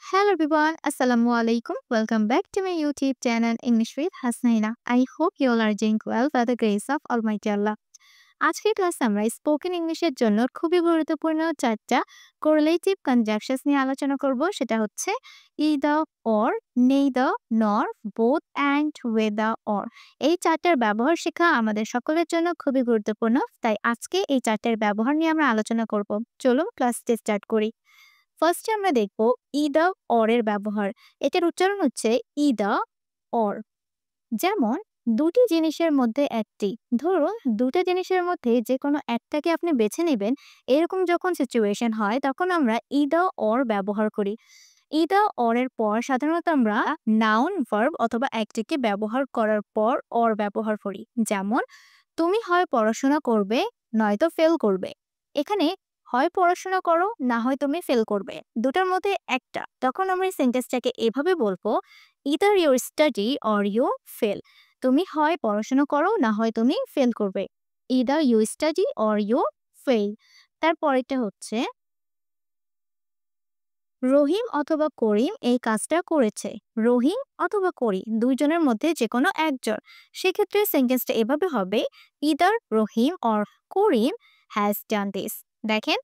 Hello everyone, Assalamu alaikum. Welcome back to my YouTube channel English with Hasnaina. I hope you all are doing well by the grace of Almighty Allah. আজকের ক্লাসে আমরা spoken ইংলিশের জন্য খুবই গুরুত্বপূর্ণ চারটা correlative conjunctions নিয়ে আলোচনা করব। সেটা হচ্ছে ইদার, অর, নেইদার, নর, বোথ অ্যান্ড ওয়েদার, অর। এই চারটার ব্যবহার শেখা আমাদের সকলের জন্য খুবই গুরুত্বপূর্ণ। তাই আজকে এই চারটার ব্যবহার নিয়ে আমরা আলোচনা করব। চলুন ক্লাসটি স্টার্ট করি। ফার্স্টে আমরা দেখব ইদার, অর এর ব্যবহার। এটার উচ্চারণ হচ্ছে ইদার, অর। যেমন দুটি জিনিসের মধ্যে একটি, ধরুন দুটো জিনিসের মধ্যে যে কোনো একটাকে আপনি বেছে নেবেন, এরকম যখন সিচুয়েশন হয় তখন আমরা ইদার, অর ব্যবহার করি। ইদার, অর এর পর সাধারণত আমরা নাউন, ভার্ব অথবা অ্যাডজেক্টিভ ব্যবহার করার পর অর ব্যবহার করি। যেমন তুমি হয় পড়াশোনা করবে নয়তো ফেল করবে। এখানে হয় পড়াশোনা করো না হয় তুমি ফেল করবে, দুটার মধ্যে একটা। তখন আমরা এই সেন্টেন্সটাকে এভাবে বলবো, either you study or you fail. তুমি হয় পড়াশোনা করো না হয় তুমি ফেল করবে। Either you study or you fail. তারপরেরটা হচ্ছে রহিম অথবা করিম এই কাজটা করেছে। রহিম অথবা করিম দুইজনের মধ্যে যে কোনো একজন। সেক্ষেত্রে সেন্টেন্সটা এভাবে হবে, either Rahim or Karim has done this. দেখেন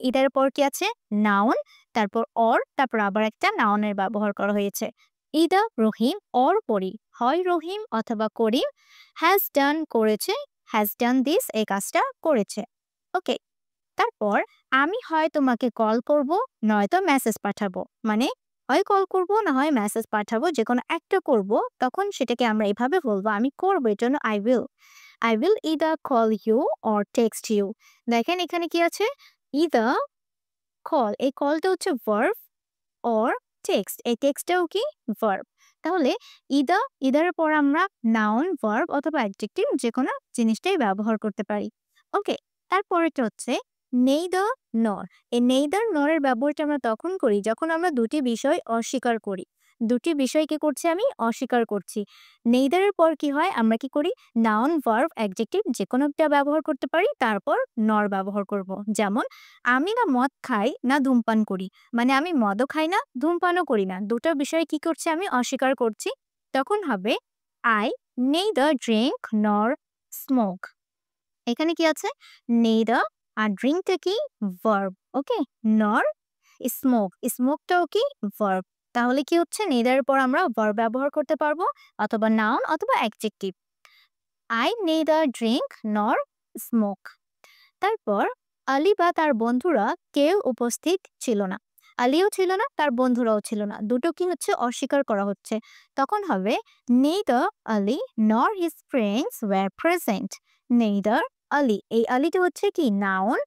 ইদার পর কি আছে? নাউন, তারপর অর, তারপর আবার একটা নাউনের ব্যবহার করা হয়েছে। ইদার রহিম অর করিম, হয় রহিম অথবা করিম হ্যাজ ডান করেছে, হ্যাজ ডান দিস এই কাজটা করেছে। ওকে। তারপর আমি হয় তোমাকে কল করব নয়তো মেসেজ পাঠাবো। মানে হয় কল করব না হয় মেসেজ পাঠাবো, যে কোনো একটা করব। তখন সেটাকে আমরা এভাবে বলবো, আমি করবো এর জন্য I will either call you or text you. দেখেন এখানে কি আছে? ইদার কল, এই কলটা হচ্ছে ভার্ব, অর টেক্সট, এই টেক্সটটাও কি ভার্ব। তাহলে ইদারের পর আমরা নাউন, ভার্ব অথবা অ্যাডজেক্টিভ যে কোনো জিনিসটাই ব্যবহার করতে পারি। ওকে। তারপরেটা হচ্ছে নেইদার, নর। এই নেইদার, নরের ব্যবহারটা আমরা তখন করি যখন আমরা দুটি বিষয় অস্বীকার করি। দুটি বিষয় কি করছি? আমি অস্বীকার করছি। নেইদারের পর কি হয়? আমরা কি করি? নাউন, ভার্ব, অ্যাডজেক্টিভ যে কোনো একটা ব্যবহার করতে পারি, তারপর নর ব্যবহার করব। যেমন আমি না মদ খাই না ধূমপান করি। মানে আমি মদও খাই না, ধূমপানও করি না। দুটো বিষয় কি করছি? আমি অস্বীকার করছি। তখন হবে আই নেইদার ড্রিঙ্ক নর স্মোক। এখানে কি আছে? নেইদার, আর ড্রিঙ্কটা কি? ভার্ব। ওকে। নর স্মোক, স্মোকটাও কি? ভার্ব। তাহলে কি হচ্ছে? নেইদারের পর আমরা ভার্ব ব্যবহার করতে পারবো, অথবা নাউন অথবা অ্যাডজেক্টিভ। আই নেইদার ড্রিঙ্ক নর স্মোক। তারপর আলী বা তার বন্ধুরা কেউ উপস্থিত ছিল না। আলীও ছিল না, তার বন্ধুরাও ছিল না। দুটো কি হচ্ছে? অস্বীকার করা হচ্ছে। তখন হবে neither Ali nor his friends were present. Neither Ali, এই আলীটা হচ্ছে কি? নাউন,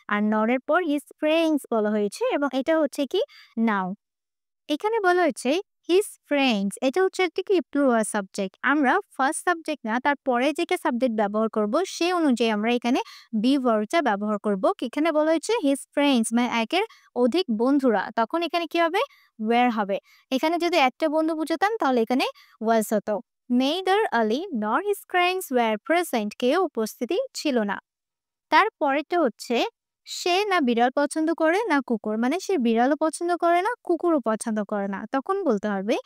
আর নরের পর হিজ ফ্রেন্ডস বলা হয়েছে এবং এটা হচ্ছে কি? নাউন। এখানে বলা হয়েছে হিজ ফ্রেন্ডস, এটা হচ্ছে একটা কি? Plural subject. আমরা ফার্স্ট সাবজেক্ট না, তারপরে যেটা সাবজেক্ট ব্যবহার করব সেই অনুযায়ী আমরা এখানে বি ভার্বটা ব্যবহার করব। এখানে বলা হয়েছে হিজ ফ্রেন্ডস, মানে একের অধিক বন্ধুরা। তখন এখানে কি হবে? ওয়্যার হবে। এখানে যদি একটা বন্ধু বুঝতাম তাহলে এখানে ওয়াজ হতো। Neither Ali nor his friends were present, কেউ উপস্থিতি ছিল না। তারপরেরটা হচ্ছে সে না বিড়াল পছন্দ করে না কুকুর। মানে সে বিড়ালও পছন্দ করে না, কুকুরও পছন্দ করে না। তখন বলতে হবে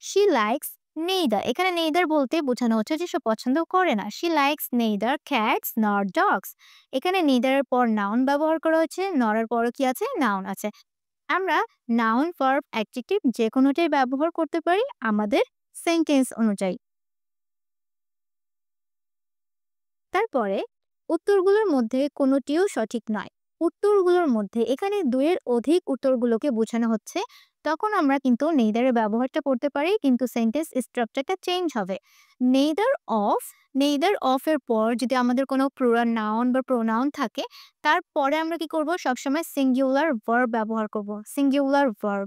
শি লাইকস নেইদার। এখানে নেইদার বলতে বোঝানো হচ্ছে যে সে পছন্দ করে না। শি লাইকস নেইদার ক্যাটস নর ডগস। এখানে নেইদারের পর নাউন ব্যবহার করা হচ্ছে, নরের পরও কি আছে? নাউন আছে। আমরা নাউন, ভার্ব, অ্যাডজেক্টিভ যে কোনোটাই ব্যবহার করতে পারি আমাদের সেন্টেন্স অনুযায়ী। তারপরে উত্তরগুলোর মধ্যে কোনোটিও সঠিক নয়। উত্তরগুলোর মধ্যে এখানে দুইয়ের অধিক উত্তরগুলোকে বোঝানো হচ্ছে। তখন আমরা কিন্তু নেইদারের ব্যবহারটা করতে পারি, কিন্তু সেন্টেন্স স্ট্রাকচারটা চেঞ্জ হবে। নেইদার অফ, নেইদার অফ এর পর যদি আমাদের কোনো প্লুরাল নাউন বা প্রোনাউন থাকে, তারপরে আমরা কি করব? সবসময় সিঙ্গুলার ভার্ব ব্যবহার করব। সিঙ্গুলার ভার্ব,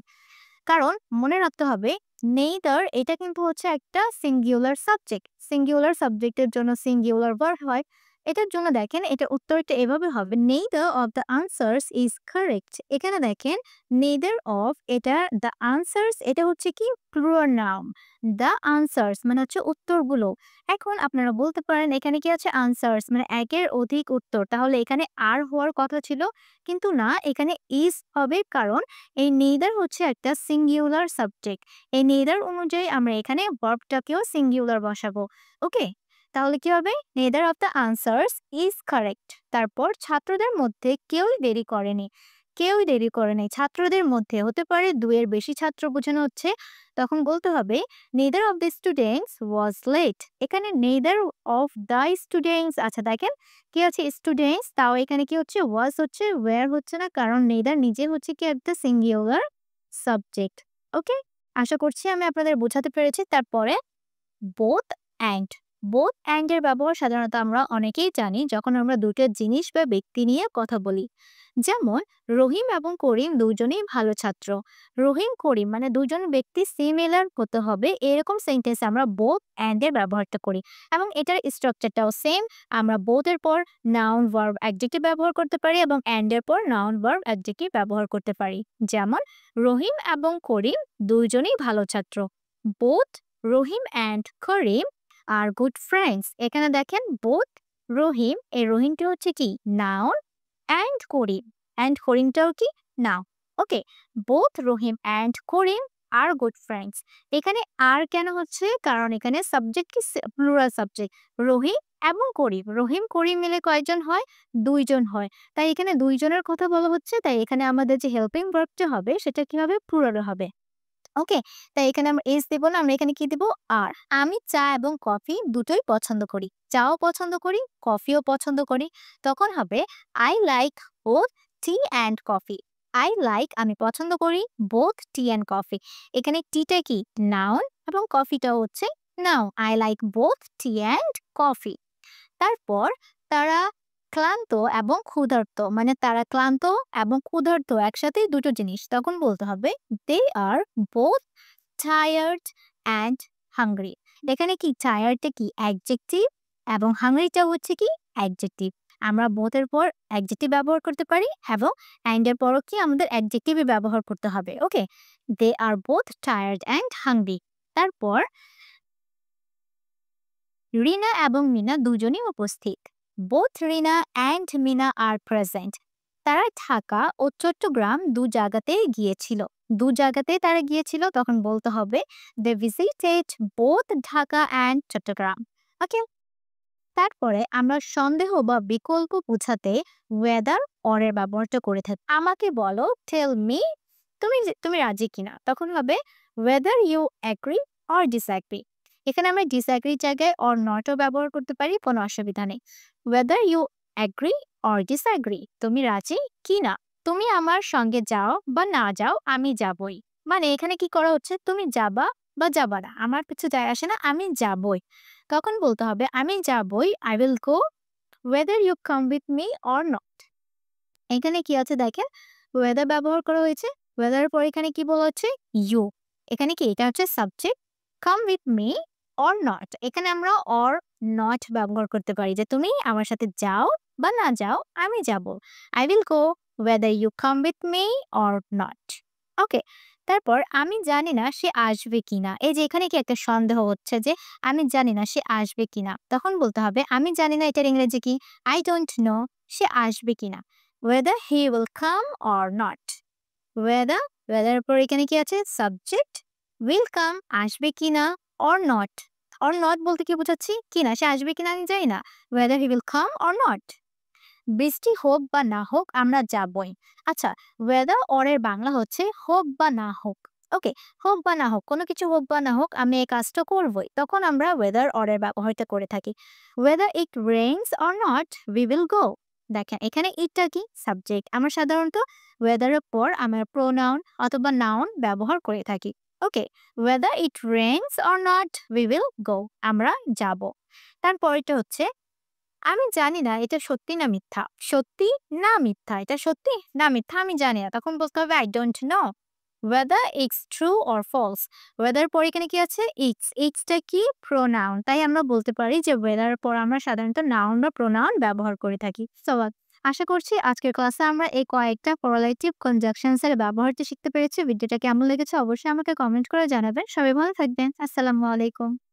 কারণ মনে রাখতে হবে নেইদার এটা কিন্তু হচ্ছে একটা সিঙ্গুলার সাবজেক্ট। সিঙ্গুলার সাবজেক্টের জন্য সিঙ্গুলার ভার্ব হয়। এটার জন্য দেখেন এটার উত্তরটা এভাবে হবে neither of the answers is correct। এখানে দেখেন neither of এটা the answers এটা হচ্ছে কি প্লুরাল নাউন। the answers মানে হচ্ছে উত্তরগুলো। এখন আপনারা বলতে পারেন এখানে কি আছে answers মানে একের অধিক উত্তর, তাহলে এখানে আর হওয়ার কথা ছিল কিন্তু না, এখানে is হবে কারণ এই neither হচ্ছে একটা সিঙ্গুলার সাবজেক্ট। এই neither অনুযায়ী আমরা এখানে ভার্বটাকেও সিঙ্গুলার বসাবো। ওকে, তাহলে কি হবে neither of the answers is correct। তারপর ছাত্রদের মধ্যে কেউই দেরি করেনি। কেউই দেরি করেনি ছাত্রদের মধ্যে হতে পারে দুইয়ের বেশি ছাত্র বোঝানো হচ্ছে, তখন বলতে হবে neither of the students was late। এখানে neither of the students, আচ্ছা দেখেন কি আছে স্টুডেন্টস, তাও এখানে কি হচ্ছে was হচ্ছে where হচ্ছে না, কারণ neither নিজে হচ্ছে কি একটা সিঙ্গুলার সাবজেক্ট। ওকে, আশা করছি আমি আপনাদের বোঝাতে পেরেছি। তারপরে both and both and এর ব্যবহার সাধারণত আমরা অনেকেই জানি যখন আমরা দুটো জিনিস বা ব্যক্তি নিয়ে কথা বলি। যেমন রহিম এবং করিম দুজনেই ভালো ছাত্র। রহিম করিম মানে দুজন ব্যক্তি সিমিলার হতে হবে, এরকম সেন্টেন্স আমরা both and এর ব্যবহারটা করি এবং এটার স্ট্রাকচারটাও সেম। আমরা both এর পর নাউন ভার্ব অ্যাডজেক্টিভ ব্যবহার করতে পারি এবং and এর পর নাউন ভার্ব অ্যাডজেক্টিভ ব্যবহার করতে পারি। যেমন রহিম এবং করিম দুইজনেই ভালো ছাত্র। both Rahim and Karim are good friends. এখানে দেখেন বোথ রহিম, এই রহিমটা হচ্ছে কি নাউন, অ্যান্ড করিম, অ্যান্ড করিমটাও কি noun. Okay, both Rahim and Karim are good friends. এখানে আর কেন হচ্ছে, কারণ এখানে সাবজেক্ট কি প্লুরাল সাবজেক্ট, রহিম এবং করিম। রহিম করিম মিলে কয়জন হয়, দুইজন হয়, তাই এখানে দুইজনের কথা বলা হচ্ছে, তাই এখানে আমাদের যে হেল্পিং ভার্বটা হবে সেটা কি হবে, প্লুরাল হবে। ওকে, তাই এখানে আমরা এস দেব না, আমরা এখানে কি দেব আর। আমি চা এবং কফি দুটোই পছন্দ করি। চাও পছন্দ করি, কফিও পছন্দ করি। তখন হবে I like both T and coffee. I like আমি পছন্দ করি বোথ টি অ্যান্ড কফি। এখানে টিটা কি নাউন এবং কফিটাও হচ্ছে noun. I like both T and coffee. তারপর তারা ক্লান্ত এবং ক্ষুধার্ত, মানে তারা ক্লান্ত এবং ক্ষুধার্ত একসাথেই দুটো জিনিস, তখন বলতে হবে দে are both tired and hungry. এখানে কি টায়ার্ডটা কি অ্যাডজেক্টিভ এবং হাংরিটা হচ্ছে কি অ্যাডজেক্টিভ। আমরা বোথের পর অ্যাডজেক্টিভ ব্যবহার করতে পারি এবং অ্যান্ড এর পরও কি আমাদের অ্যাডজেক্টিভই ব্যবহার করতে হবে। Okay, they are both tired and hungry. তারপর রিনা এবং মিনা দুজনই উপস্থিত। Both Rina and Mina are present. তারা ঢাকা ও চট্টগ্রাম দু জায়গাতেই গিয়েছিল। দু জায়গাতেই তারা গিয়েছিল, তখন বলতে হবে they visited both Dhaka and Chittagong. Okay, তারপরে আমরা সন্দেহ বা বিকল্প বোঝাতে ওয়েদার অর এর ব্যবহারটা করে থাকি। আমাকে বলো টেল মি, তুমি রাজি কিনা, তখন হবে whether you agree or disagree. এখানে আমরা ডিসঅ্যাগ্রির জায়গায় অর নটও ব্যবহার করতে পারি, কোনো অসুবিধা নেই। Whether you agree or disagree, তুমি রাজি কি না, তুমি আমার সঙ্গে যাও বা না যাও আমি যাবই। মানে এখানে কি করা হচ্ছে, তুমি যাবা বা যাবা না আমার কিছু যায় আসে না, আমি যাবই। তখন বলতে হবে আমি যাবই, I will go, whether you come with me or not. এখানে কি আছে দেখেন, ওয়েদার ব্যবহার করা হয়েছে, ওয়েদারের পর এখানে কি বলা হচ্ছে ইউ। এখানে কি এটা হচ্ছে subject, come with me or not. এখানে আমরা অর নট ব্যবহার করতে পারি যে তুমি আমার সাথে যাও বা না যাও আমি যাব। I will go whether you come with me or not. Okay, তারপর আমি জানি না সে আসবে কিনা। এই যে এখানে কি একটা সন্দেহ হচ্ছে যে আমি জানি না সে আসবে কিনা, তখন বলতে হবে আমি জানি না এটার ইংরেজি কি, আই ডোন্ট নো সে আসবে কিনা। whether he will come or not. whether এর পর এখানে কি আছে সাবজেক্ট, will come আসবে কিনা, or not। or not বলতে কি বোঝাচ্ছি, কিনা সে আসবে কিনা আমি জানি না, whether he will come or not। বৃষ্টি হোক বা না হোক আমরা যাবই। আচ্ছা, ওয়েদার অর এর বাংলা হচ্ছে হোক বা না হোক। ওকে, হোক বা না হোক, কোনো কিছু হোক বা না হোক আমি এই কাজটা করবই, তখন আমরা ওয়েদার অর এর ব্যবহারটা করে থাকি। Weather it rains or not we will গো। দেখেন এখানে ইটটা কি সাবজেক্ট, আমরা সাধারণত ওয়েদারের পর আমরা প্রোনাউন অথবা নাউন ব্যবহার করে থাকি। Okay, whether it rains or not we will go, আমরা যাব। তারপরটা হচ্ছে আমি জানি না এটা সত্যি না মিথ্যা। সত্যি না মিথ্যা, এটা সত্যি না মিথ্যা আমি জানি না, তখন বলতে হবে I don't know whether it's true or false. Weather পরে এখানে কি আছে? টা কি? প্রোনাউন। তাই আমরা বলতে পারি যে ওয়েদার পর আমরা সাধারণত নাউন বা প্রোনাউন ব্যবহার করে থাকি। সো আশা করছি আজকের ক্লাসে আমরা এই কয়েকটা correlative conjunctions এর ব্যবহারটি শিখতে পেরেছি। ভিডিওটা কেমন লেগেছে অবশ্যই আমাকে কমেন্ট করে জানাবেন। সবাই ভালো থাকবেন। আসসালামু আলাইকুম।